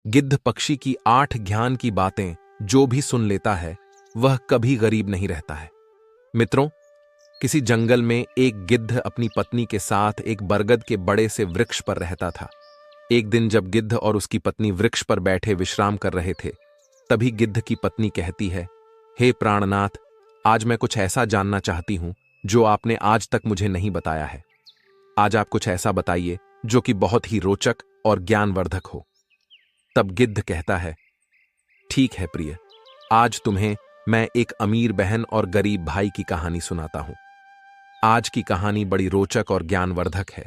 गिद्ध पक्षी की 8 ज्ञान की बातें जो भी सुन लेता है वह कभी गरीब नहीं रहता है। मित्रों, किसी जंगल में एक गिद्ध अपनी पत्नी के साथ एक बरगद के बड़े से वृक्ष पर रहता था। एक दिन जब गिद्ध और उसकी पत्नी वृक्ष पर बैठे विश्राम कर रहे थे, तभी गिद्ध की पत्नी कहती है, हे प्राणनाथ, आज मैं कुछ ऐसा जानना चाहती हूं जो आपने आज तक मुझे नहीं बताया है। आज आप कुछ ऐसा बताइए जो कि बहुत ही रोचक और ज्ञानवर्धक हो। तब गिद्ध कहता है, ठीक है प्रिय, आज तुम्हें मैं एक अमीर बहन और गरीब भाई की कहानी सुनाता हूं। आज की कहानी बड़ी रोचक और ज्ञानवर्धक है,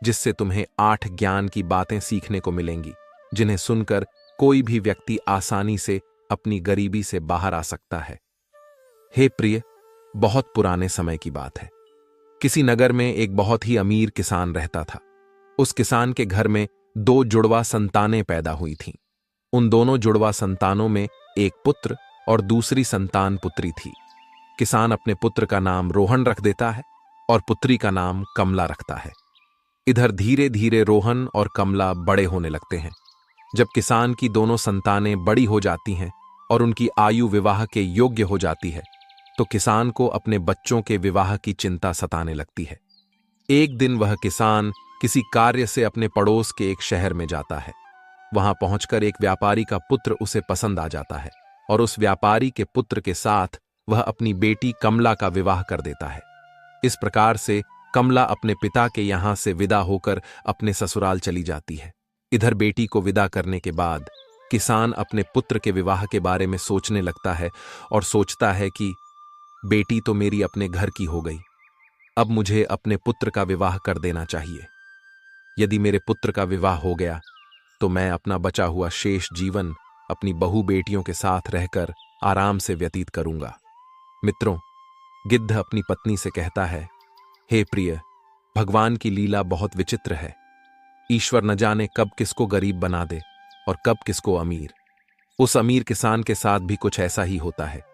जिससे तुम्हें 8 ज्ञान की बातें सीखने को मिलेंगी, जिन्हें सुनकर कोई भी व्यक्ति आसानी से अपनी गरीबी से बाहर आ सकता है। हे प्रिय, बहुत पुराने समय की बात है। किसी नगर में एक बहुत ही अमीर किसान रहता था। उस किसान के घर में 2 जुड़वा संतानें पैदा हुई थीं। उन दोनों जुड़वा संतानों में एक पुत्र और दूसरी संतान पुत्री थी। किसान अपने पुत्र का नाम रोहन रख देता है और पुत्री का नाम कमला रखता है। इधर धीरे धीरे रोहन और कमला बड़े होने लगते हैं। जब किसान की दोनों संतानें बड़ी हो जाती हैं और उनकी आयु विवाह के योग्य हो जाती है, तो किसान को अपने बच्चों के विवाह की चिंता सताने लगती है। एक दिन वह किसान किसी कार्य से अपने पड़ोस के एक शहर में जाता है। वहां पहुंचकर एक व्यापारी का पुत्र उसे पसंद आ जाता है और उस व्यापारी के पुत्र के साथ वह अपनी बेटी कमला का विवाह कर देता है। इस प्रकार से कमला अपने पिता के यहां से विदा होकर अपने ससुराल चली जाती है। इधर बेटी को विदा करने के बाद किसान अपने पुत्र के विवाह के बारे में सोचने लगता है और सोचता है कि बेटी तो मेरी अपने घर की हो गई, अब मुझे अपने पुत्र का विवाह कर देना चाहिए। यदि मेरे पुत्र का विवाह हो गया तो मैं अपना बचा हुआ शेष जीवन अपनी बहू बेटियों के साथ रहकर आराम से व्यतीत करूंगा। मित्रों, गिद्ध अपनी पत्नी से कहता है, हे प्रिय, भगवान की लीला बहुत विचित्र है। ईश्वर न जाने कब किसको गरीब बना दे और कब किसको अमीर। उस अमीर किसान के साथ भी कुछ ऐसा ही होता है।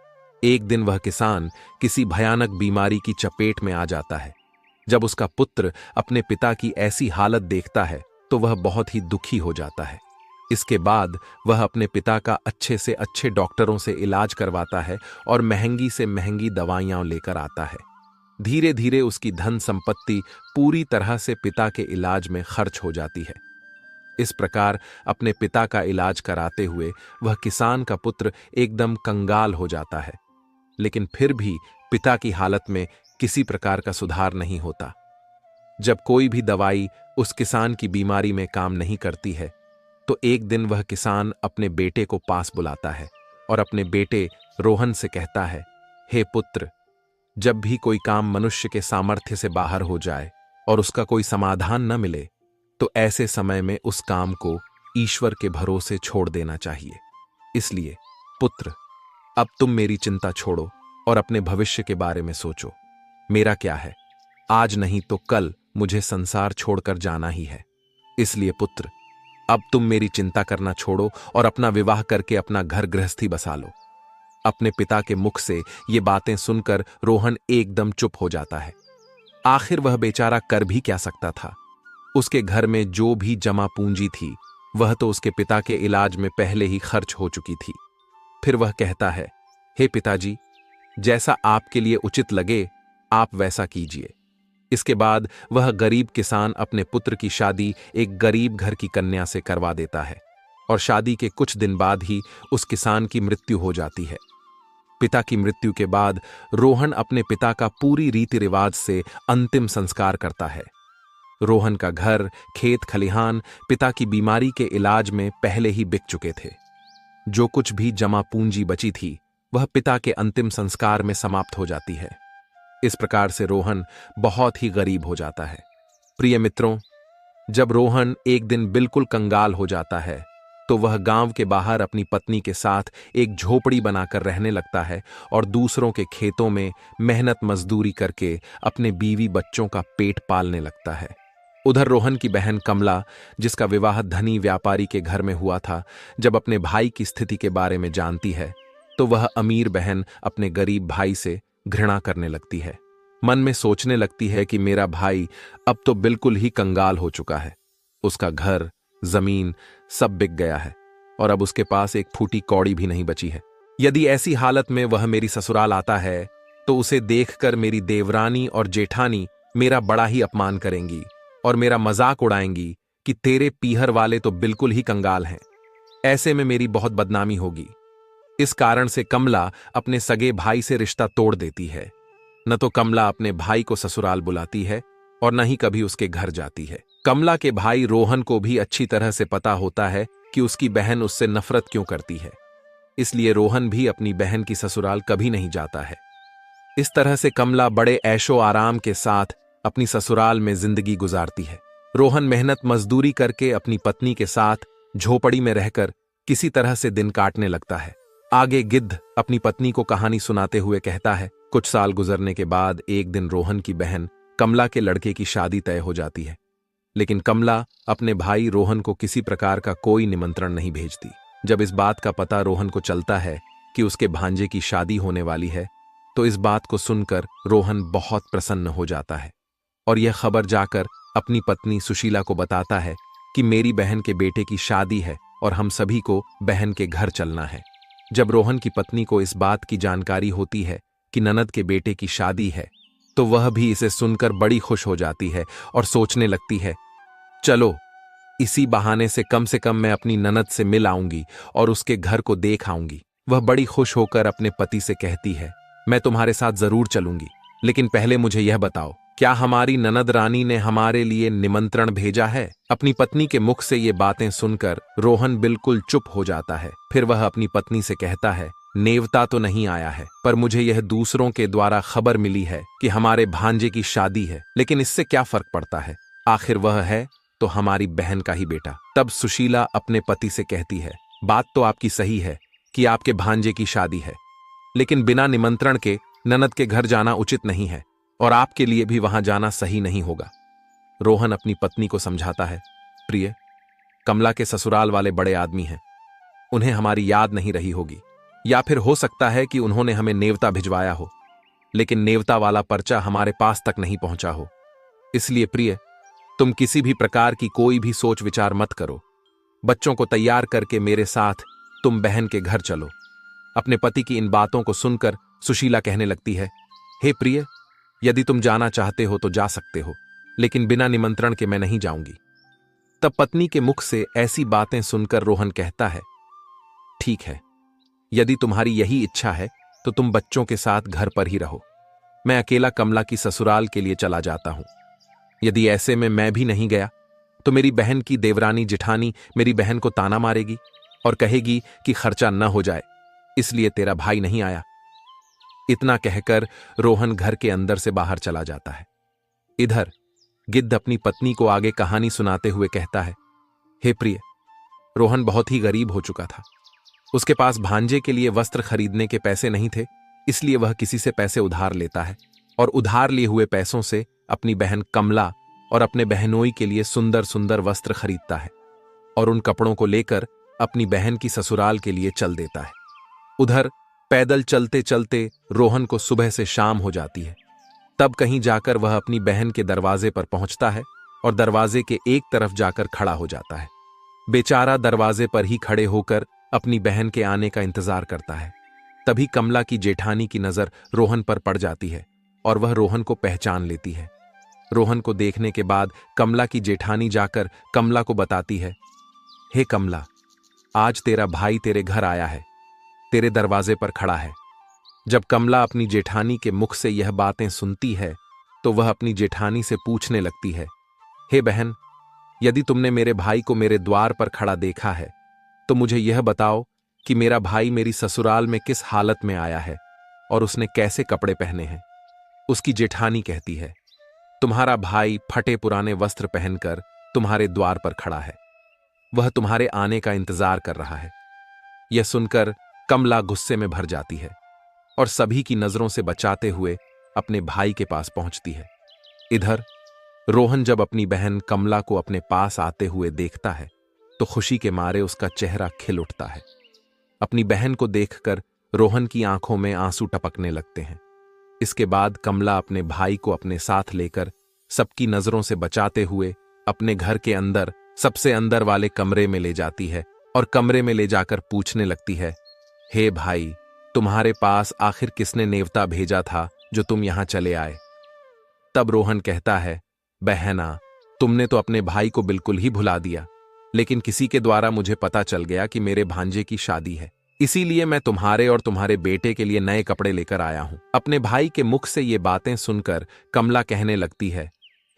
एक दिन वह किसान किसी भयानक बीमारी की चपेट में आ जाता है। जब उसका पुत्र अपने पिता की ऐसी हालत देखता है तो वह बहुत ही दुखी हो जाता है। इसके बाद वह अपने पिता का अच्छे से अच्छे डॉक्टरों से इलाज करवाता है और महंगी से महंगी दवाइयां लेकर आता है। धीरे धीरे उसकी धन संपत्ति पूरी तरह से पिता के इलाज में खर्च हो जाती है। इस प्रकार अपने पिता का इलाज कराते हुए वह किसान का पुत्र एकदम कंगाल हो जाता है। लेकिन फिर भी पिता की हालत में किसी प्रकार का सुधार नहीं होता। जब कोई भी दवाई उस किसान की बीमारी में काम नहीं करती है, तो एक दिन वह किसान अपने बेटे को पास बुलाता है और अपने बेटे रोहन से कहता है, हे पुत्र, जब भी कोई काम मनुष्य के सामर्थ्य से बाहर हो जाए और उसका कोई समाधान न मिले, तो ऐसे समय में उस काम को ईश्वर के भरोसे छोड़ देना चाहिए। इसलिए पुत्र, अब तुम मेरी चिंता छोड़ो और अपने भविष्य के बारे में सोचो। मेरा क्या है, आज नहीं तो कल मुझे संसार छोड़कर जाना ही है। इसलिए पुत्र, अब तुम मेरी चिंता करना छोड़ो और अपना विवाह करके अपना घर गृहस्थी बसा लो। अपने पिता के मुख से ये बातें सुनकर रोहन एकदम चुप हो जाता है। आखिर वह बेचारा कर भी क्या सकता था। उसके घर में जो भी जमा पूंजी थी वह तो उसके पिता के इलाज में पहले ही खर्च हो चुकी थी। फिर वह कहता है, हे पिताजी, जैसा आपके लिए उचित लगे आप वैसा कीजिए। इसके बाद वह गरीब किसान अपने पुत्र की शादी एक गरीब घर की कन्या से करवा देता है और शादी के कुछ दिन बाद ही उस किसान की मृत्यु हो जाती है। पिता की मृत्यु के बाद रोहन अपने पिता का पूरी रीति रिवाज से अंतिम संस्कार करता है। रोहन का घर, खेत खलिहान पिता की बीमारी के इलाज में पहले ही बिक चुके थे। जो कुछ भी जमा पूंजी बची थी वह पिता के अंतिम संस्कार में समाप्त हो जाती है। इस प्रकार से रोहन बहुत ही गरीब हो जाता है। प्रिय मित्रों, जब रोहन एक दिन बिल्कुल कंगाल हो जाता है तो वह गांव के बाहर अपनी पत्नी के साथ एक झोपड़ी बनाकर रहने लगता है और दूसरों के खेतों में मेहनत मजदूरी करके अपने बीवी बच्चों का पेट पालने लगता है। उधर रोहन की बहन कमला, जिसका विवाह धनी व्यापारी के घर में हुआ था, जब अपने भाई की स्थिति के बारे में जानती है तो वह अमीर बहन अपने गरीब भाई से घृणा करने लगती है। मन में सोचने लगती है कि मेरा भाई अब तो बिल्कुल ही कंगाल हो चुका है। उसका घर, जमीन सब बिक गया है और अब उसके पास एक फूटी कौड़ी भी नहीं बची है। यदि ऐसी हालत में वह मेरी ससुराल आता है तो उसे देखकर मेरी देवरानी और जेठानी मेरा बड़ा ही अपमान करेंगी और मेरा मजाक उड़ाएंगी कि तेरे पीहर वाले तो बिल्कुल ही कंगाल हैं। ऐसे में मेरी बहुत बदनामी होगी। इस कारण से कमला अपने सगे भाई से रिश्ता तोड़ देती है। न तो कमला अपने भाई को ससुराल बुलाती है और न ही कभी उसके घर जाती है। कमला के भाई रोहन को भी अच्छी तरह से पता होता है कि उसकी बहन उससे नफरत क्यों करती है, इसलिए रोहन भी अपनी बहन की ससुराल कभी नहीं जाता है। इस तरह से कमला बड़े ऐशो आराम के साथ अपनी ससुराल में जिंदगी गुजारती है। रोहन मेहनत मजदूरी करके अपनी पत्नी के साथ झोपड़ी में रहकर किसी तरह से दिन काटने लगता है। आगे गिद्ध अपनी पत्नी को कहानी सुनाते हुए कहता है, कुछ साल गुजरने के बाद एक दिन रोहन की बहन कमला के लड़के की शादी तय हो जाती है, लेकिन कमला अपने भाई रोहन को किसी प्रकार का कोई निमंत्रण नहीं भेजती। जब इस बात का पता रोहन को चलता है कि उसके भांजे की शादी होने वाली है, तो इस बात को सुनकर रोहन बहुत प्रसन्न हो जाता है और यह खबर जाकर अपनी पत्नी सुशीला को बताता है कि मेरी बहन के बेटे की शादी है और हम सभी को बहन के घर चलना है। जब रोहन की पत्नी को इस बात की जानकारी होती है कि ननद के बेटे की शादी है, तो वह भी इसे सुनकर बड़ी खुश हो जाती है और सोचने लगती है, चलो इसी बहाने से कम मैं अपनी ननद से मिल आऊंगी और उसके घर को देख आऊंगी। वह बड़ी खुश होकर अपने पति से कहती है, मैं तुम्हारे साथ जरूर चलूंगी, लेकिन पहले मुझे यह बताओ, क्या हमारी ननद रानी ने हमारे लिए निमंत्रण भेजा है? अपनी पत्नी के मुख से ये बातें सुनकर रोहन बिल्कुल चुप हो जाता है। फिर वह अपनी पत्नी से कहता है, नेवता तो नहीं आया है, पर मुझे यह दूसरों के द्वारा खबर मिली है कि हमारे भांजे की शादी है, लेकिन इससे क्या फर्क पड़ता है, आखिर वह है तो हमारी बहन का ही बेटा। तब सुशीला अपने पति से कहती है, बात तो आपकी सही है कि आपके भांजे की शादी है, लेकिन बिना निमंत्रण के ननद के घर जाना उचित नहीं है और आपके लिए भी वहां जाना सही नहीं होगा। रोहन अपनी पत्नी को समझाता है, प्रिय, कमला के ससुराल वाले बड़े आदमी हैं, उन्हें हमारी याद नहीं रही होगी, या फिर हो सकता है कि उन्होंने हमें नेवता भिजवाया हो, लेकिन नेवता वाला पर्चा हमारे पास तक नहीं पहुंचा हो। इसलिए प्रिय, तुम किसी भी प्रकार की कोई भी सोच विचार मत करो। बच्चों को तैयार करके मेरे साथ तुम बहन के घर चलो। अपने पति की इन बातों को सुनकर सुशीला कहने लगती है, हे प्रिय, यदि तुम जाना चाहते हो तो जा सकते हो, लेकिन बिना निमंत्रण के मैं नहीं जाऊंगी। तब पत्नी के मुख से ऐसी बातें सुनकर रोहन कहता है, ठीक है, यदि तुम्हारी यही इच्छा है तो तुम बच्चों के साथ घर पर ही रहो, मैं अकेला कमला की ससुराल के लिए चला जाता हूं। यदि ऐसे में मैं भी नहीं गया तो मेरी बहन की देवरानी जिठानी मेरी बहन को ताना मारेगी और कहेगी कि खर्चा न हो जाए, इसलिए तेरा भाई नहीं आया। इतना कहकर रोहन घर के अंदर से बाहर चला जाता है। इधर गिद्ध अपनी पत्नी को आगे कहानी सुनाते हुए कहता है, हे प्रिय, रोहन बहुत ही गरीब हो चुका था। उसके पास भांजे के लिए वस्त्र खरीदने के पैसे नहीं थे, इसलिए वह किसी से पैसे उधार लेता है और उधार लिए हुए पैसों से अपनी बहन कमला और अपने बहनोई के लिए सुंदर सुंदर वस्त्र खरीदता है और उन कपड़ों को लेकर अपनी बहन की ससुराल के लिए चल देता है। उधर पैदल चलते चलते रोहन को सुबह से शाम हो जाती है। तब कहीं जाकर वह अपनी बहन के दरवाजे पर पहुंचता है और दरवाजे के एक तरफ जाकर खड़ा हो जाता है। बेचारा दरवाजे पर ही खड़े होकर अपनी बहन के आने का इंतजार करता है। तभी कमला की जेठानी की नजर रोहन पर पड़ जाती है और वह रोहन को पहचान लेती है। रोहन को देखने के बाद कमला की जेठानी जाकर कमला को बताती है, हे कमला, आज तेरा भाई तेरे घर आया है, तेरे दरवाजे पर खड़ा है। जब कमला अपनी जेठानी के मुख से यह बातें सुनती है तो वह अपनी जेठानी से पूछने लगती है, हे बहन, यदि तुमने मेरे भाई को मेरे द्वार पर खड़ा देखा है तो मुझे यह बताओ कि मेरा भाई मेरी ससुराल में किस हालत में आया है और उसने कैसे कपड़े पहने हैं। उसकी जेठानी कहती है, तुम्हारा भाई फटे पुराने वस्त्र पहनकर तुम्हारे द्वार पर खड़ा है, वह तुम्हारे आने का इंतजार कर रहा है। यह सुनकर कमला गुस्से में भर जाती है और सभी की नजरों से बचाते हुए अपने भाई के पास पहुंचती है। इधर रोहन जब अपनी बहन कमला को अपने पास आते हुए देखता है तो खुशी के मारे उसका चेहरा खिल उठता है। अपनी बहन को देखकर रोहन की आंखों में आंसू टपकने लगते हैं। इसके बाद कमला अपने भाई को अपने साथ लेकर सबकी नजरों से बचाते हुए अपने घर के अंदर सबसे अंदर वाले कमरे में ले जाती है और कमरे में ले जाकर पूछने लगती है, हे भाई, तुम्हारे पास आखिर किसने नेवता भेजा था जो तुम यहां चले आए? तब रोहन कहता है, बहना, तुमने तो अपने भाई को बिल्कुल ही भुला दिया, लेकिन किसी के द्वारा मुझे पता चल गया कि मेरे भांजे की शादी है, इसीलिए मैं तुम्हारे और तुम्हारे बेटे के लिए नए कपड़े लेकर आया हूं। अपने भाई के मुख से ये बातें सुनकर कमला कहने लगती है,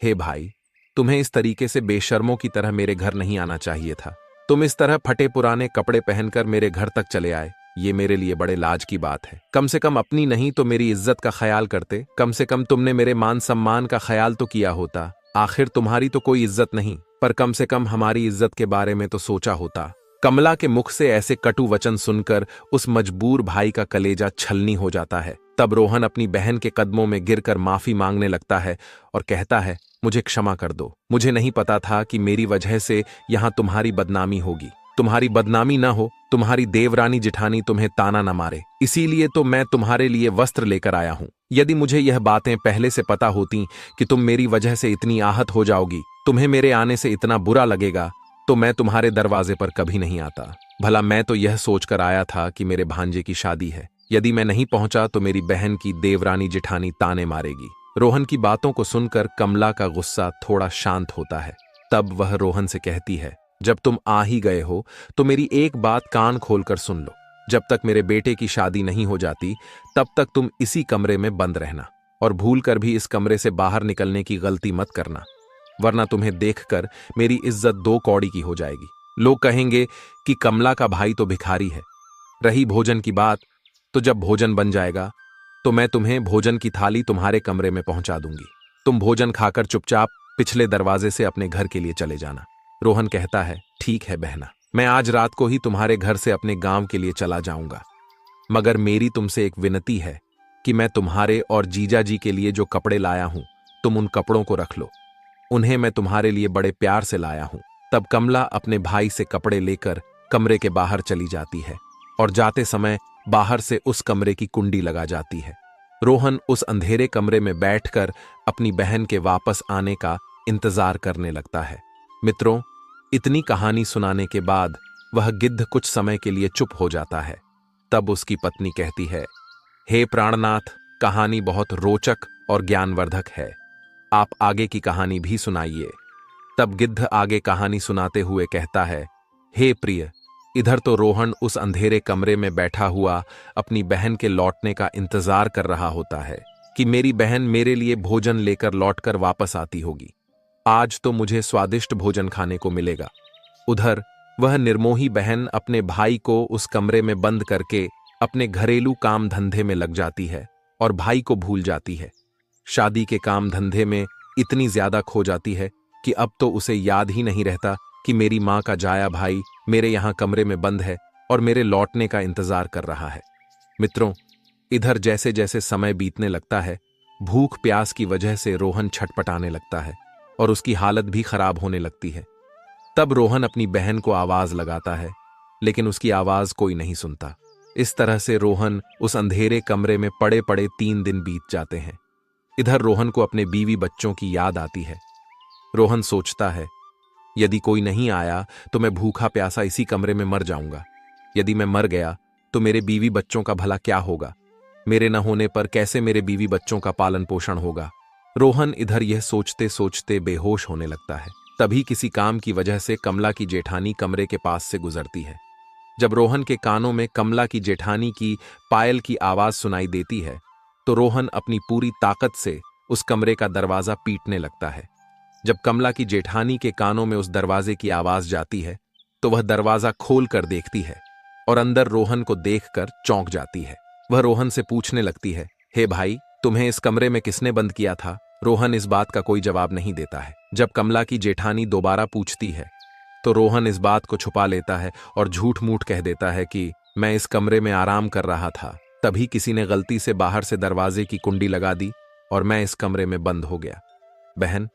हे भाई, तुम्हें इस तरीके से बेशर्मों की तरह मेरे घर नहीं आना चाहिए था। तुम इस तरह फटे पुराने कपड़े पहनकर मेरे घर तक चले आए, ये मेरे लिए बड़े लाज की बात है। कम से कम अपनी नहीं तो मेरी इज्जत का ख्याल करते, कम से कम तुमने मेरे मान सम्मान का ख्याल तो किया होता। आखिर तुम्हारी तो कोई इज्जत नहीं, पर कम से कम हमारी इज्जत के बारे में तो सोचा होता। कमला के मुख से ऐसे कटु वचन सुनकर उस मजबूर भाई का कलेजा छलनी हो जाता है। तब रोहन अपनी बहन के कदमों में गिरकर माफी मांगने लगता है और कहता है, मुझे क्षमा कर दो, मुझे नहीं पता था कि मेरी वजह से यहां तुम्हारी बदनामी होगी। तुम्हारी बदनामी न हो, तुम्हारी देवरानी जिठानी तुम्हें ताना न मारे, इसीलिए तो मैं तुम्हारे लिए वस्त्र लेकर आया हूं। यदि मुझे यह बातें पहले से पता होती कि तुम मेरी वजह से इतनी आहत हो जाओगी, तुम्हें मेरे आने से इतना बुरा लगेगा, तो मैं तुम्हारे दरवाजे पर कभी नहीं आता। भला मैं तो यह सोचकर आया था कि मेरे भांजे की शादी है, यदि मैं नहीं पहुंचा तो मेरी बहन की देवरानी जिठानी ताने मारेगी। रोहन की बातों को सुनकर कमला का गुस्सा थोड़ा शांत होता है। तब वह रोहन से कहती है, जब तुम आ ही गए हो तो मेरी एक बात कान खोलकर सुन लो। जब तक मेरे बेटे की शादी नहीं हो जाती, तब तक तुम इसी कमरे में बंद रहना, और भूल कर भी इस कमरे से बाहर निकलने की गलती मत करना, वरना तुम्हें देखकर मेरी इज्जत दो कौड़ी की हो जाएगी। लोग कहेंगे कि कमला का भाई तो भिखारी है। रही भोजन की बात, तो जब भोजन बन जाएगा तो मैं तुम्हें भोजन की थाली तुम्हारे कमरे में पहुंचा दूंगी। तुम भोजन खाकर चुपचाप पिछले दरवाजे से अपने घर के लिए चले जाना। रोहन कहता है, ठीक है बहना, मैं आज रात को ही तुम्हारे घर से अपने गांव के लिए चला जाऊंगा, मगर मेरी तुमसे एक विनती है कि मैं तुम्हारे और जीजा जी के लिए जो कपड़े लाया हूं, तुम उन कपड़ों को रख लो। उन्हें मैं तुम्हारे लिए बड़े प्यार से लाया हूं। तब कमला अपने भाई से कपड़े लेकर कमरे के बाहर चली जाती है और जाते समय बाहर से उस कमरे की कुंडी लगा जाती है। रोहन उस अंधेरे कमरे में बैठकर अपनी बहन के वापस आने का इंतजार करने लगता है। मित्रों, इतनी कहानी सुनाने के बाद वह गिद्ध कुछ समय के लिए चुप हो जाता है। तब उसकी पत्नी कहती है, हे प्राणनाथ, कहानी बहुत रोचक और ज्ञानवर्धक है, आप आगे की कहानी भी सुनाइए। तब गिद्ध आगे कहानी सुनाते हुए कहता है, हे प्रिय, इधर तो रोहन उस अंधेरे कमरे में बैठा हुआ अपनी बहन के लौटने का इंतजार कर रहा होता है कि मेरी बहन मेरे लिए भोजन लेकर लौटकर वापस आती होगी। आज तो मुझे स्वादिष्ट भोजन खाने को मिलेगा। उधर वह निर्मोही बहन अपने भाई को उस कमरे में बंद करके अपने घरेलू काम धंधे में लग जाती है और भाई को भूल जाती है। शादी के काम धंधे में इतनी ज्यादा खो जाती है कि अब तो उसे याद ही नहीं रहता कि मेरी मां का जाया भाई मेरे यहां कमरे में बंद है और मेरे लौटने का इंतजार कर रहा है। मित्रों, इधर जैसे जैसे समय बीतने लगता है, भूख प्यास की वजह से रोहन छटपटाने लगता है और उसकी हालत भी खराब होने लगती है। तब रोहन अपनी बहन को आवाज लगाता है, लेकिन उसकी आवाज कोई नहीं सुनता। इस तरह से रोहन उस अंधेरे कमरे में पड़े पड़े 3 दिन बीत जाते हैं। इधर रोहन को अपने बीवी बच्चों की याद आती है। रोहन सोचता है, यदि कोई नहीं आया तो मैं भूखा प्यासा इसी कमरे में मर जाऊंगा। यदि मैं मर गया तो मेरे बीवी बच्चों का भला क्या होगा? मेरे न होने पर कैसे मेरे बीवी बच्चों का पालन पोषण होगा? रोहन इधर यह सोचते सोचते बेहोश होने लगता है। तभी किसी काम की वजह से कमला की जेठानी कमरे के पास से गुजरती है। जब रोहन के कानों में कमला की जेठानी की पायल की आवाज सुनाई देती है, तो रोहन अपनी पूरी ताकत से उस कमरे का दरवाजा पीटने लगता है। जब कमला की जेठानी के कानों में उस दरवाजे की आवाज जाती है, तो वह दरवाजा खोल कर देखती है और अंदर रोहन को देखकर चौंक जाती है। वह रोहन से पूछने लगती है, हे भाई, तुम्हें इस कमरे में किसने बंद किया था? रोहन इस बात का कोई जवाब नहीं देता है। जब कमला की जेठानी दोबारा पूछती है, तो रोहन इस बात को छुपा लेता है और झूठ मूठ कह देता है कि मैं इस कमरे में आराम कर रहा था, तभी किसी ने गलती से बाहर से दरवाजे की कुंडी लगा दी और मैं इस कमरे में बंद हो गया। बहन,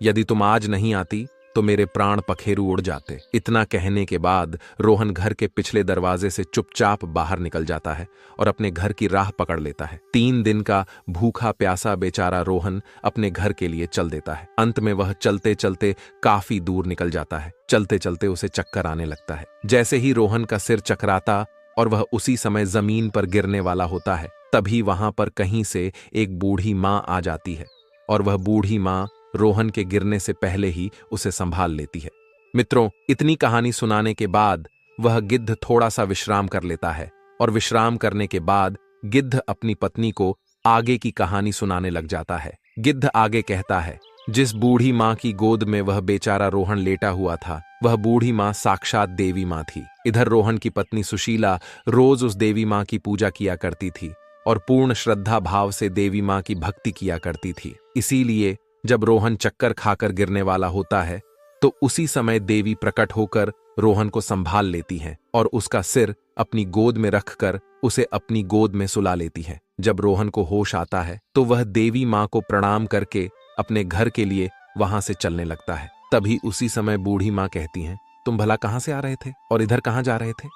यदि तुम आज नहीं आती तो मेरे प्राण पखेरु उड़ जाते। इतना कहने के बाद रोहन घर के पिछले दरवाजे से चुपचाप बाहर निकल जाता है और अपने घर की राह पकड़ लेता है। 3 दिन का भूखा प्यासा बेचारा रोहन अपने घर के लिए चल देता है। अंत में वह चलते चलते काफी दूर निकल जाता है। चलते चलते उसे चक्कर आने लगता है। जैसे ही रोहन का सिर चकराता और वह उसी समय जमीन पर गिरने वाला होता है, तभी वहां पर कहीं से एक बूढ़ी माँ आ जाती है और वह बूढ़ी माँ रोहन के गिरने से पहले ही उसे संभाल लेती है। मित्रों, इतनी कहानी सुनाने के बाद वह गिद्ध थोड़ा सा विश्राम कर लेता है और विश्राम करने के बाद गिद्ध अपनी पत्नी को आगे की कहानी सुनाने लग जाता है। गिद्ध आगे कहता है, जिस बूढ़ी माँ की गोद में वह बेचारा रोहन लेटा हुआ था, वह बूढ़ी माँ साक्षात देवी माँ थी। इधर रोहन की पत्नी सुशीला रोज उस देवी माँ की पूजा किया करती थी और पूर्ण श्रद्धा भाव से देवी माँ की भक्ति किया करती थी। इसीलिए जब रोहन चक्कर खाकर गिरने वाला होता है तो उसी समय देवी प्रकट होकर रोहन को संभाल लेती हैं और उसका सिर अपनी गोद में रखकर उसे अपनी गोद में सुला लेती हैं। जब रोहन को होश आता है तो वह देवी माँ को प्रणाम करके अपने घर के लिए वहां से चलने लगता है। तभी उसी समय बूढ़ी माँ कहती हैं, तुम भला कहां से आ रहे थे और इधर कहां जा रहे थे?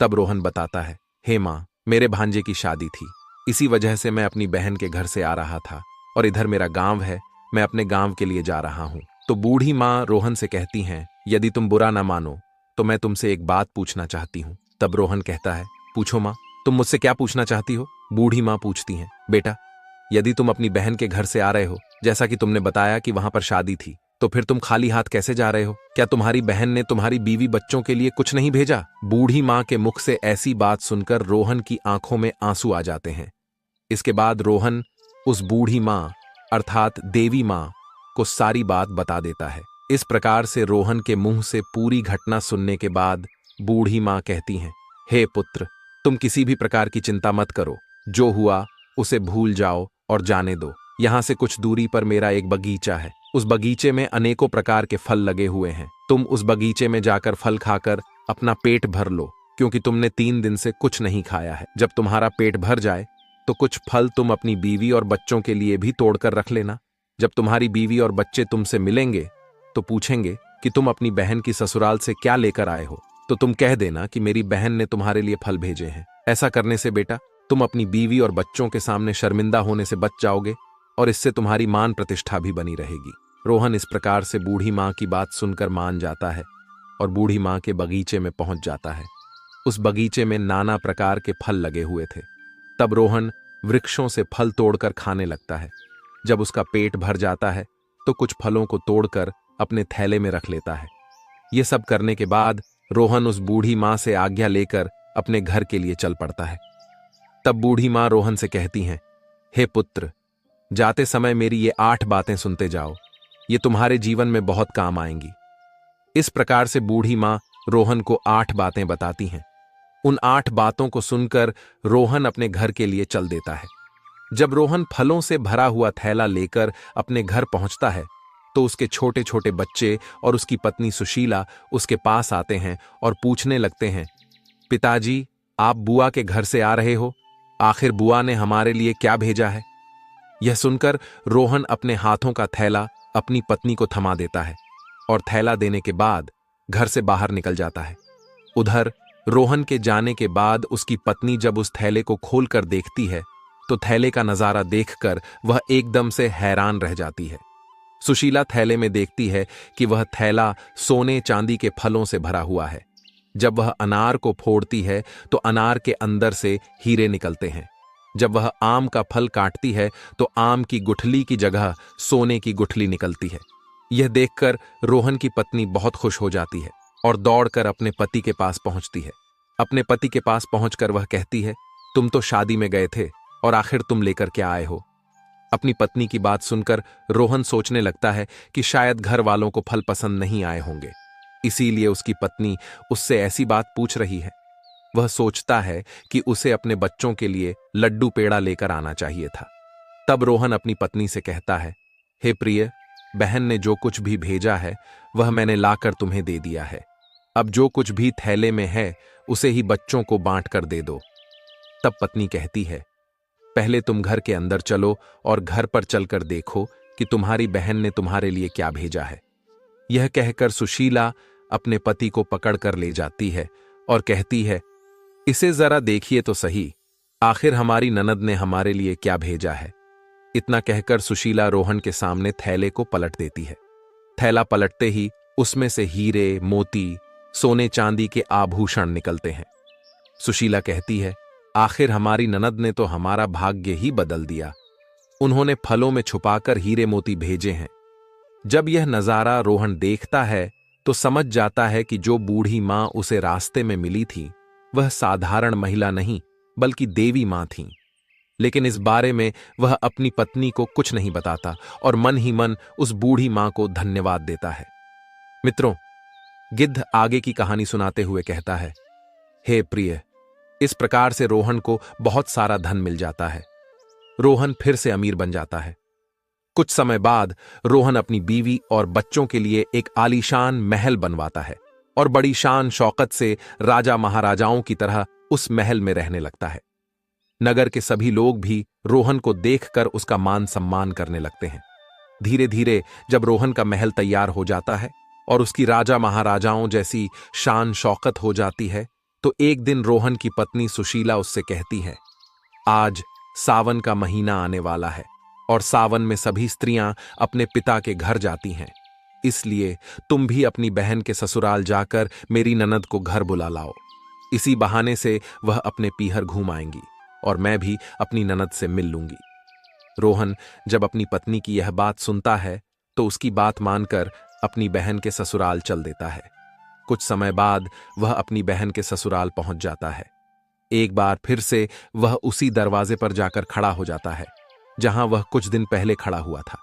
तब रोहन बताता है, हे माँ, मेरे भांजे की शादी थी, इसी वजह से मैं अपनी बहन के घर से आ रहा था और इधर मेरा गांव है, मैं अपने गांव के लिए जा रहा हूं। तो बूढ़ी माँ रोहन से कहती हैं, यदि तुम बुरा ना मानो तो मैं तुमसे एक बात पूछना चाहती हूं। तब रोहन कहता है, पूछो माँ, तुम मुझसे क्या पूछना चाहती हो? बूढ़ी माँ पूछती हैं, बेटा, यदि तुम अपनी बहन के घर से आ रहे हो, जैसा कि तुमने बताया कि वहां पर शादी थी, तो फिर तुम खाली हाथ कैसे जा रहे हो? क्या तुम्हारी बहन ने तुम्हारी बीवी बच्चों के लिए कुछ नहीं भेजा? बूढ़ी माँ के मुख से ऐसी बात सुनकर रोहन की आंखों में आंसू आ जाते हैं। इसके बाद रोहन उस बूढ़ी माँ अर्थात देवी माँ को सारी बात बता देता है। इस प्रकार से रोहन के मुंह से पूरी घटना सुनने के बाद बूढ़ी माँ कहती हैं, हे पुत्र, तुम किसी भी प्रकार की चिंता मत करो, जो हुआ उसे भूल जाओ और जाने दो। यहाँ से कुछ दूरी पर मेरा एक बगीचा है, उस बगीचे में अनेकों प्रकार के फल लगे हुए हैं। तुम उस बगीचे में जाकर फल खाकर अपना पेट भर लो, क्योंकि तुमने 3 दिन से कुछ नहीं खाया है। जब तुम्हारा पेट भर जाए तो कुछ फल तुम अपनी बीवी और बच्चों के लिए भी तोड़कर रख लेना। जब तुम्हारी बीवी और बच्चे तुमसे मिलेंगे तो पूछेंगे कि तुम अपनी बहन की ससुराल से क्या लेकर आए हो, तो तुम कह देना कि मेरी बहन ने तुम्हारे लिए फल भेजे हैं। ऐसा करने से बेटा तुम अपनी बीवी और बच्चों के सामने शर्मिंदा होने से बच जाओगे और इससे तुम्हारी मान प्रतिष्ठा भी बनी रहेगी। रोहन इस प्रकार से बूढ़ी माँ की बात सुनकर मान जाता है और बूढ़ी माँ के बगीचे में पहुंच जाता है। उस बगीचे में नाना प्रकार के फल लगे हुए थे। तब रोहन वृक्षों से फल तोड़कर खाने लगता है। जब उसका पेट भर जाता है तो कुछ फलों को तोड़कर अपने थैले में रख लेता है। ये सब करने के बाद रोहन उस बूढ़ी माँ से आज्ञा लेकर अपने घर के लिए चल पड़ता है। तब बूढ़ी माँ रोहन से कहती हैं, हे पुत्र, जाते समय मेरी ये 8 बातें सुनते जाओ, ये तुम्हारे जीवन में बहुत काम आएंगी। इस प्रकार से बूढ़ी माँ रोहन को 8 बातें बताती हैं। उन 8 बातों को सुनकर रोहन अपने घर के लिए चल देता है। जब रोहन फलों से भरा हुआ थैला लेकर अपने घर पहुंचता है तो उसके छोटे छोटे बच्चे और उसकी पत्नी सुशीला उसके पास आते हैं और पूछने लगते हैं, पिताजी, आप बुआ के घर से आ रहे हो? आखिर बुआ ने हमारे लिए क्या भेजा है? यह सुनकर रोहन अपने हाथों का थैला अपनी पत्नी को थमा देता है और थैला देने के बाद घर से बाहर निकल जाता है। उधर रोहन के जाने के बाद उसकी पत्नी जब उस थैले को खोलकर देखती है तो थैले का नजारा देखकर वह एकदम से हैरान रह जाती है। सुशीला थैले में देखती है कि वह थैला सोने चांदी के फलों से भरा हुआ है। जब वह अनार को फोड़ती है तो अनार के अंदर से हीरे निकलते हैं। जब वह आम का फल काटती है तो आम की गुठली की जगह सोने की गुठली निकलती है। यह देखकर रोहन की पत्नी बहुत खुश हो जाती है और दौड़कर अपने पति के पास पहुंचती है। अपने पति के पास पहुंचकर वह कहती है, तुम तो शादी में गए थे और आखिर तुम लेकर क्या आए हो? अपनी पत्नी की बात सुनकर रोहन सोचने लगता है कि शायद घर वालों को फल पसंद नहीं आए होंगे, इसीलिए उसकी पत्नी उससे ऐसी बात पूछ रही है। वह सोचता है कि उसे अपने बच्चों के लिए लड्डू पेड़ा लेकर आना चाहिए था। तब रोहन अपनी पत्नी से कहता है, हे प्रिय, बहन ने जो कुछ भी भेजा है वह मैंने लाकर तुम्हें दे दिया है। अब जो कुछ भी थैले में है उसे ही बच्चों को बांट कर दे दो। तब पत्नी कहती है, पहले तुम घर के अंदर चलो और घर पर चलकर देखो कि तुम्हारी बहन ने तुम्हारे लिए क्या भेजा है। यह कहकर सुशीला अपने पति को पकड़कर ले जाती है और कहती है, इसे जरा देखिए तो सही, आखिर हमारी ननद ने हमारे लिए क्या भेजा है। इतना कहकर सुशीला रोहन के सामने थैले को पलट देती है। थैला पलटते ही उसमें से हीरे, मोती, सोने चांदी के आभूषण निकलते हैं। सुशीला कहती है, आखिर हमारी ननद ने तो हमारा भाग्य ही बदल दिया। उन्होंने फलों में छुपाकर हीरे मोती भेजे हैं। जब यह नजारा रोहन देखता है तो समझ जाता है कि जो बूढ़ी मां उसे रास्ते में मिली थी वह साधारण महिला नहीं बल्कि देवी मां थी। लेकिन इस बारे में वह अपनी पत्नी को कुछ नहीं बताता और मन ही मन उस बूढ़ी मां को धन्यवाद देता है। मित्रों, गिद्ध आगे की कहानी सुनाते हुए कहता है, हे प्रिय, इस प्रकार से रोहन को बहुत सारा धन मिल जाता है। रोहन फिर से अमीर बन जाता है। कुछ समय बाद रोहन अपनी बीवी और बच्चों के लिए एक आलीशान महल बनवाता है और बड़ी शान शौकत से राजा महाराजाओं की तरह उस महल में रहने लगता है। नगर के सभी लोग भी रोहन को देखकर उसका मान सम्मान करने लगते हैं। धीरे धीरे जब रोहन का महल तैयार हो जाता है और उसकी राजा महाराजाओं जैसी शान शौकत हो जाती है तो एक दिन रोहन की पत्नी सुशीला उससे कहती है, आज सावन का महीना आने वाला है और सावन में सभी स्त्रियां अपने पिता के घर जाती हैं, इसलिए तुम भी अपनी बहन के ससुराल जाकर मेरी ननद को घर बुला लाओ। इसी बहाने से वह अपने पीहर घूम आएंगी और मैं भी अपनी ननद से मिल लूंगी। रोहन जब अपनी पत्नी की यह बात सुनता है तो उसकी बात मानकर अपनी बहन के ससुराल चल देता है। कुछ समय बाद वह अपनी बहन के ससुराल पहुंच जाता है। एक बार फिर से वह उसी दरवाजे पर जाकर खड़ा हो जाता है जहां वह कुछ दिन पहले खड़ा हुआ था।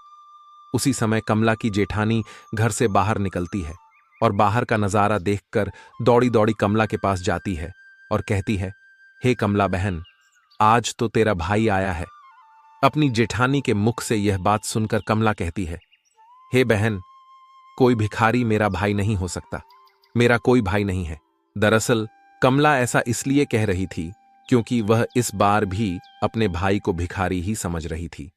उसी समय कमला की जेठानी घर से बाहर निकलती है और बाहर का नजारा देखकर दौड़ी दौड़ी कमला के पास जाती है और कहती है, हे कमला बहन, आज तो तेरा भाई आया है। अपनी जेठानी के मुख से यह बात सुनकर कमला कहती है, हे बहन, कोई भिखारी मेरा भाई नहीं हो सकता, मेरा कोई भाई नहीं है। दरअसल कमला ऐसा इसलिए कह रही थी क्योंकि वह इस बार भी अपने भाई को भिखारी ही समझ रही थी।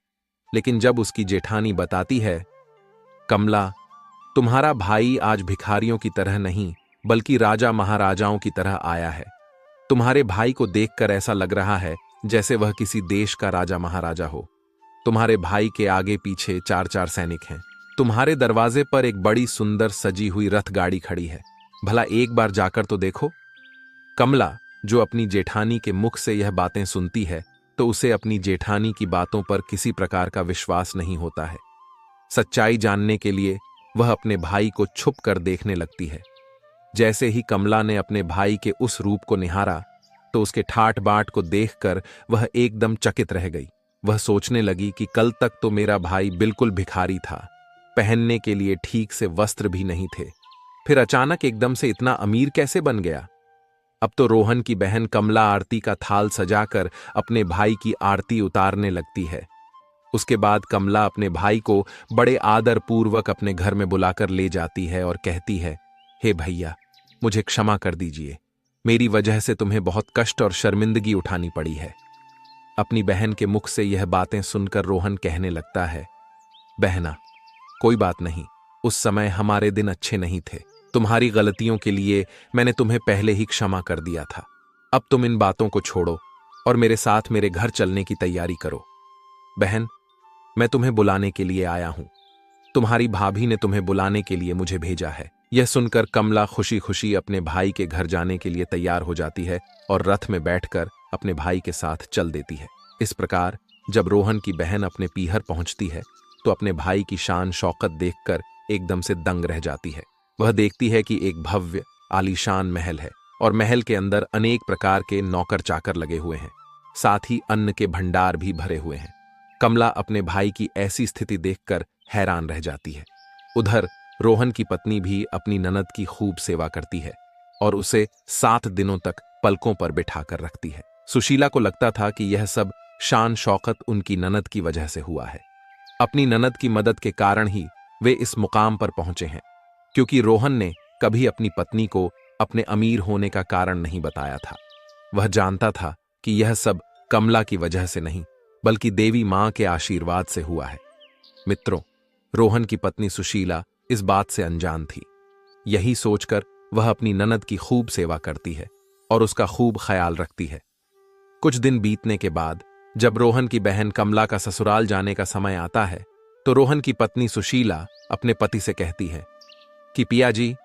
लेकिन जब उसकी जेठानी बताती है, कमला, तुम्हारा भाई आज भिखारियों की तरह नहीं बल्कि राजा महाराजाओं की तरह आया है। तुम्हारे भाई को देखकर ऐसा लग रहा है जैसे वह किसी देश का राजा महाराजा हो। तुम्हारे भाई के आगे पीछे 4-4 सैनिक हैं। तुम्हारे दरवाजे पर एक बड़ी सुंदर सजी हुई रथ गाड़ी खड़ी है। भला एक बार जाकर तो देखो। कमला, जो अपनी जेठानी के मुख से यह बातें सुनती है तो उसे अपनी जेठानी की बातों पर किसी प्रकार का विश्वास नहीं होता है। सच्चाई जानने के लिए वह अपने भाई को छुप कर देखने लगती है। जैसे ही कमला ने अपने भाई के उस रूप को निहारा तो उसके ठाट बाट को देखकर वह एकदम चकित रह गई। वह सोचने लगी कि कल तक तो मेरा भाई बिल्कुल भिखारी था, पहनने के लिए ठीक से वस्त्र भी नहीं थे, फिर अचानक एकदम से इतना अमीर कैसे बन गया। अब तो रोहन की बहन कमला आरती का थाल सजाकर अपने भाई की आरती उतारने लगती है। उसके बाद कमला अपने भाई को बड़े आदर पूर्वक अपने घर में बुलाकर ले जाती है और कहती है, हे भैया, मुझे क्षमा कर दीजिए, मेरी वजह से तुम्हें बहुत कष्ट और शर्मिंदगी उठानी पड़ी है। अपनी बहन के मुख से यह बातें सुनकर रोहन कहने लगता है, बहना, कोई बात नहीं, उस समय हमारे दिन अच्छे नहीं थे। तुम्हारी गलतियों के लिए मैंने तुम्हें पहले ही क्षमा कर दिया था। अब तुम इन बातों को छोड़ो और मेरे साथ मेरे घर चलने की तैयारी करो। बहन, मैं तुम्हें बुलाने के लिए आया हूं। तुम्हारी भाभी ने तुम्हें बुलाने के लिए मुझे भेजा है। यह सुनकर कमला खुशी खुशी अपने भाई के घर जाने के लिए तैयार हो जाती है और रथ में बैठकर अपने भाई के साथ चल देती है। इस प्रकार जब रोहन की बहन अपने पीहर पहुंचती है तो अपने भाई की शान शौकत देखकर एकदम से दंग रह जाती है। वह देखती है कि एक भव्य आलीशान महल है और महल के अंदर अनेक प्रकार के नौकर चाकर लगे हुए हैं, साथ ही अन्न के भंडार भी भरे हुए हैं। कमला अपने भाई की ऐसी स्थिति देखकर हैरान रह जाती है। उधर रोहन की पत्नी भी अपनी ननद की खूब सेवा करती है और उसे 7 दिनों तक पलकों पर बिठाकर रखती है। सुशीला को लगता था कि यह सब शान शौकत उनकी ननद की वजह से हुआ है। अपनी ननद की मदद के कारण ही वे इस मुकाम पर पहुंचे हैं, क्योंकि रोहन ने कभी अपनी पत्नी को अपने अमीर होने का कारण नहीं बताया था। वह जानता था कि यह सब कमला की वजह से नहीं बल्कि देवी मां के आशीर्वाद से हुआ है। मित्रों, रोहन की पत्नी सुशीला इस बात से अनजान थी। यही सोचकर वह अपनी ननद की खूब सेवा करती है और उसका खूब ख्याल रखती है। कुछ दिन बीतने के बाद जब रोहन की बहन कमला का ससुराल जाने का समय आता है तो रोहन की पत्नी सुशीला अपने पति से कहती है कि पिया जी,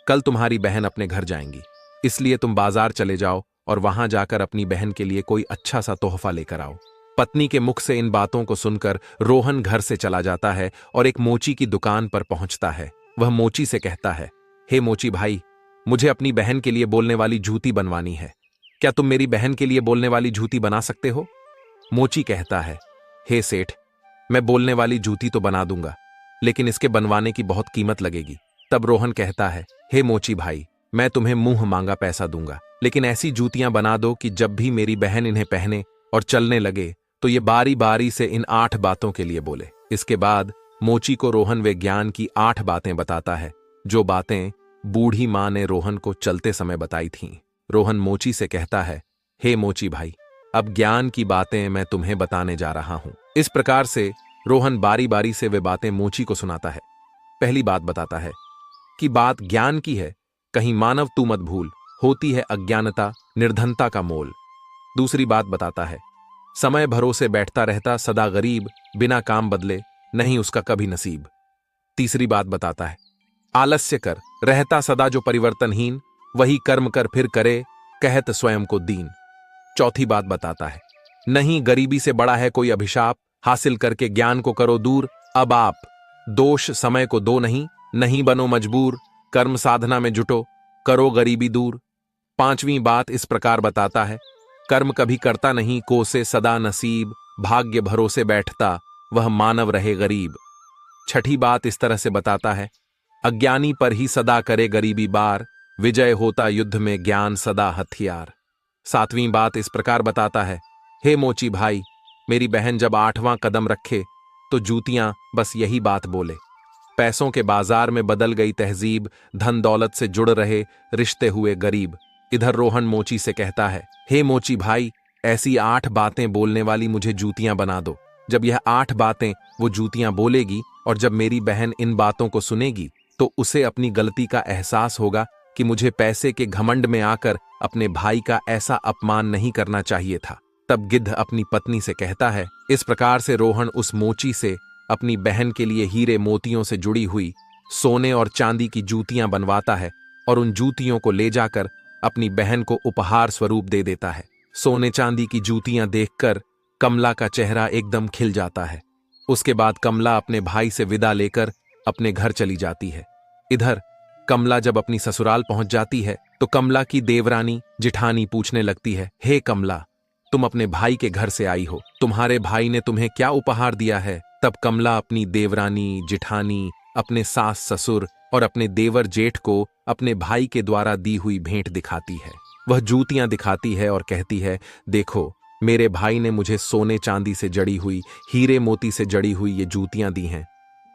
कल तुम्हारी बहन अपने घर जाएंगी, इसलिए तुम बाजार चले जाओ और वहां जाकर अपनी बहन के लिए कोई अच्छा सा तोहफा लेकर आओ। पत्नी के मुख से इन बातों को सुनकर रोहन घर से चला जाता है और एक मोची की दुकान पर पहुंचता है। वह मोची से कहता है, हे मोची भाई, मुझे अपनी बहन के लिए बोलने वाली जूती बनवानी है, क्या तुम मेरी बहन के लिए बोलने वाली जूती बना सकते हो? मोची कहता है, हे सेठ, मैं बोलने वाली जूती तो बना दूंगा, लेकिन इसके बनवाने की बहुत कीमत लगेगी। तब रोहन कहता है, हे मोची भाई, मैं तुम्हें मुंह मांगा पैसा दूंगा, लेकिन ऐसी जूतियां बना दो कि जब भी मेरी बहन इन्हें पहने और चलने लगे तो ये बारी बारी से इन 8 बातों के लिए बोले। इसके बाद मोची को रोहन विज्ञान की 8 बातें बताता है, जो बातें बूढ़ी मां ने रोहन को चलते समय बताई थीं। रोहन मोची से कहता है, हे मोची भाई, अब ज्ञान की बातें मैं तुम्हें बताने जा रहा हूं। इस प्रकार से रोहन बारी बारी से वे बातें मोची को सुनाता है। पहली बात बताता है कि बात ज्ञान की है, कहीं मानव तू मत भूल, होती है अज्ञानता निर्धनता का मोल। दूसरी बात बताता है, समय भरोसे बैठता रहता सदा गरीब, बिना काम बदले नहीं उसका कभी नसीब। तीसरी बात बताता है, आलस्य कर रहता सदा जो परिवर्तनहीन, वही कर्म कर फिर करे कहत स्वयं को दीन। चौथी बात बताता है, नहीं गरीबी से बड़ा है कोई अभिशाप, हासिल करके ज्ञान को करो दूर, अब आप दोष समय को दो नहीं, नहीं बनो मजबूर, कर्म साधना में जुटो, करो गरीबी दूर। पांचवी बात इस प्रकार बताता है, कर्म कभी करता नहीं कोसे सदा नसीब, भाग्य भरोसे बैठता वह मानव रहे गरीब। छठी बात इस तरह से बताता है, अज्ञानी पर ही सदा करे गरीबी बार, विजय होता युद्ध में ज्ञान सदा हथियार। सातवीं बात इस प्रकार बताता है, हे मोची भाई, मेरी बहन जब 8वां कदम रखे तो जूतियां बस यही बात बोले। पैसों के बाजार में बदल गई तहजीब, धन दौलत से जुड़ रहे रिश्ते हुए गरीब। इधर रोहन मोची से कहता है, हे मोची भाई, ऐसी 8 बातें बोलने वाली मुझे जूतियां बना दो। जब यह 8 बातें वो जूतियां बोलेगी और जब मेरी बहन इन बातों को सुनेगी तो उसे अपनी गलती का एहसास होगा कि मुझे पैसे के घमंड में आकर अपने भाई का ऐसा अपमान नहीं करना चाहिए था। तब गिद्ध अपनी पत्नी से कहता है। इस प्रकार से रोहन उस मोची से अपनी बहन के लिए हीरे मोतियों से जुड़ी हुई सोने और चांदी की जूतियां बनवाता है और उन जूतियों को ले जाकर अपनी बहन को उपहार स्वरूप दे देता है। सोने चांदी की जूतियां देखकर कमला का चेहरा एकदम खिल जाता है। उसके बाद कमला अपने भाई से विदा लेकर अपने घर चली जाती है। इधर कमला जब अपनी ससुराल पहुंच जाती है तो कमला की देवरानी जिठानी पूछने लगती है, हे कमला, तुम अपने भाई के घर से आई हो, तुम्हारे भाई ने तुम्हें क्या उपहार दिया है? तब कमला अपनी देवरानी जिठानी, अपने सास ससुर और अपने देवर जेठ को अपने भाई के द्वारा दी हुई भेंट दिखाती है। वह जूतियां दिखाती है और कहती है, देखो, मेरे भाई ने मुझे सोने चांदी से जड़ी हुई, हीरे मोती से जड़ी हुई ये जूतियां दी हैं।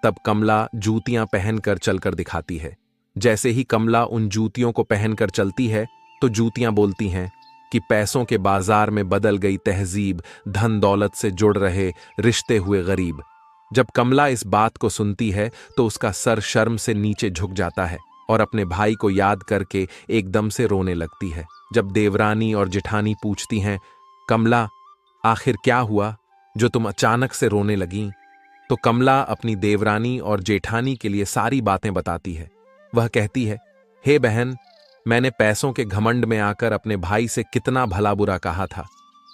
तब कमला जूतियां पहनकर चलकर दिखाती है। जैसे ही कमला उन जूतियों को पहनकर चलती है तो जूतियां बोलती हैं कि पैसों के बाजार में बदल गई तहजीब, धन दौलत से जुड़ रहे रिश्ते हुए गरीब। जब कमला इस बात को सुनती है तो उसका सर शर्म से नीचे झुक जाता है और अपने भाई को याद करके एकदम से रोने लगती है। जब देवरानी और जिठानी पूछती हैं, कमला, आखिर क्या हुआ जो तुम अचानक से रोने लगीं? तो कमला अपनी देवरानी और जेठानी के लिए सारी बातें बताती है। वह कहती है, हे बहन, मैंने पैसों के घमंड में आकर अपने भाई से कितना भला बुरा कहा था।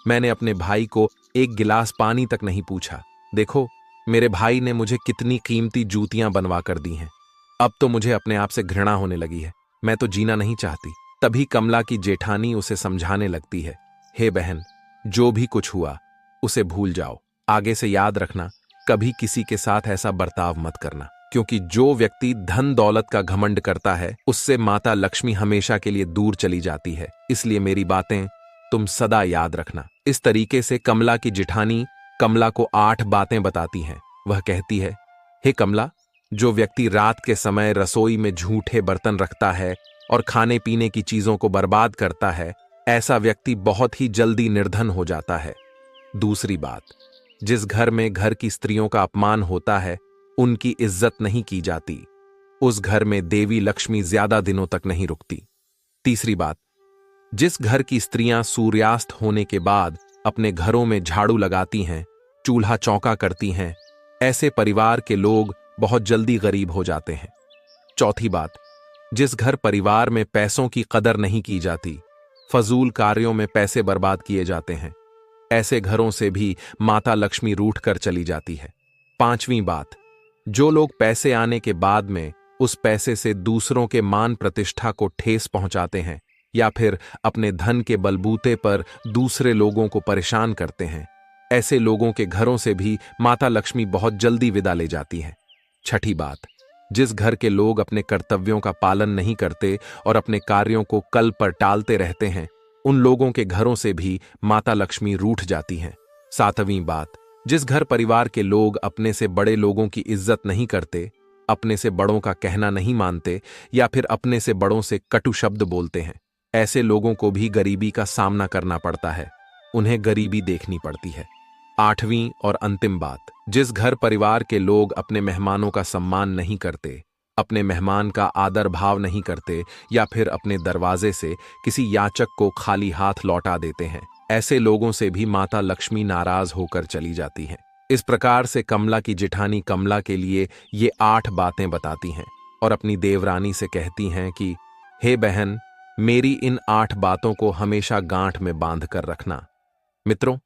मैंने अपने भाई को एक गिलास पानी तक नहीं पूछा। देखो, मेरे भाई ने मुझे कितनी कीमती जूतियां बनवा कर दी हैं। अब तो मुझे अपने आप से घृणा होने लगी है, मैं तो जीना नहीं चाहती। तभी कमला की जेठानी उसे समझाने लगती है, हे बहन, जो भी कुछ हुआ उसे भूल जाओ। आगे से याद रखना, कभी किसी के साथ ऐसा बर्ताव मत करना, क्योंकि जो व्यक्ति धन दौलत का घमंड करता है उससे माता लक्ष्मी हमेशा के लिए दूर चली जाती है। इसलिए मेरी बातें तुम सदा याद रखना। इस तरीके से कमला की जिठानी कमला को 8 बातें बताती हैं। वह कहती है, हे कमला, जो व्यक्ति रात के समय रसोई में झूठे बर्तन रखता है और खाने पीने की चीजों को बर्बाद करता है, ऐसा व्यक्ति बहुत ही जल्दी निर्धन हो जाता है। दूसरी बात, जिस घर में घर की स्त्रियों का अपमान होता है उनकी इज्जत नहीं की जाती। उस घर में देवी लक्ष्मी ज्यादा दिनों तक नहीं रुकती। तीसरी बात, जिस घर की स्त्रियां सूर्यास्त होने के बाद अपने घरों में झाड़ू लगाती हैं, चूल्हा चौका करती हैं, ऐसे परिवार के लोग बहुत जल्दी गरीब हो जाते हैं। चौथी बात, जिस घर परिवार में पैसों की कदर नहीं की जाती, फजूल कार्यों में पैसे बर्बाद किए जाते हैं, ऐसे घरों से भी माता लक्ष्मी रूठ कर चली जाती है। पांचवी बात, जो लोग पैसे आने के बाद में उस पैसे से दूसरों के मान प्रतिष्ठा को ठेस पहुंचाते हैं या फिर अपने धन के बलबूते पर दूसरे लोगों को परेशान करते हैं, ऐसे लोगों के घरों से भी माता लक्ष्मी बहुत जल्दी विदा ले जाती है। छठी बात, जिस घर के लोग अपने कर्तव्यों का पालन नहीं करते और अपने कार्यों को कल पर टालते रहते हैं, उन लोगों के घरों से भी माता लक्ष्मी रूठ जाती हैं। सातवीं बात, जिस घर परिवार के लोग अपने से बड़े लोगों की इज्जत नहीं करते, अपने से बड़ों का कहना नहीं मानते या फिर अपने से बड़ों से कटु शब्द बोलते हैं, ऐसे लोगों को भी गरीबी का सामना करना पड़ता है, उन्हें गरीबी देखनी पड़ती है। आठवीं और अंतिम बात, जिस घर परिवार के लोग अपने मेहमानों का सम्मान नहीं करते, अपने मेहमान का आदर भाव नहीं करते या फिर अपने दरवाजे से किसी याचक को खाली हाथ लौटा देते हैं, ऐसे लोगों से भी माता लक्ष्मी नाराज होकर चली जाती हैं। इस प्रकार से कमला की जिठानी कमला के लिए ये 8 बातें बताती हैं और अपनी देवरानी से कहती हैं कि हे बहन, मेरी इन 8 बातों को हमेशा गांठ में बांध कर रखना। मित्रों,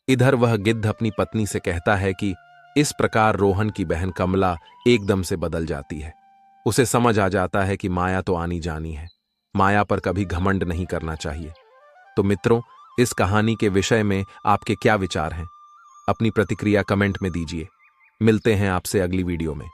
इधर वह गिद्ध अपनी पत्नी से कहता है कि इस प्रकार रोहन की बहन कमला एकदम से बदल जाती है। उसे समझ आ जाता है कि माया तो आनी जानी है, माया पर कभी घमंड नहीं करना चाहिए। तो मित्रों, इस कहानी के विषय में आपके क्या विचार हैं? अपनी प्रतिक्रिया कमेंट में दीजिए। मिलते हैं आपसे अगली वीडियो में।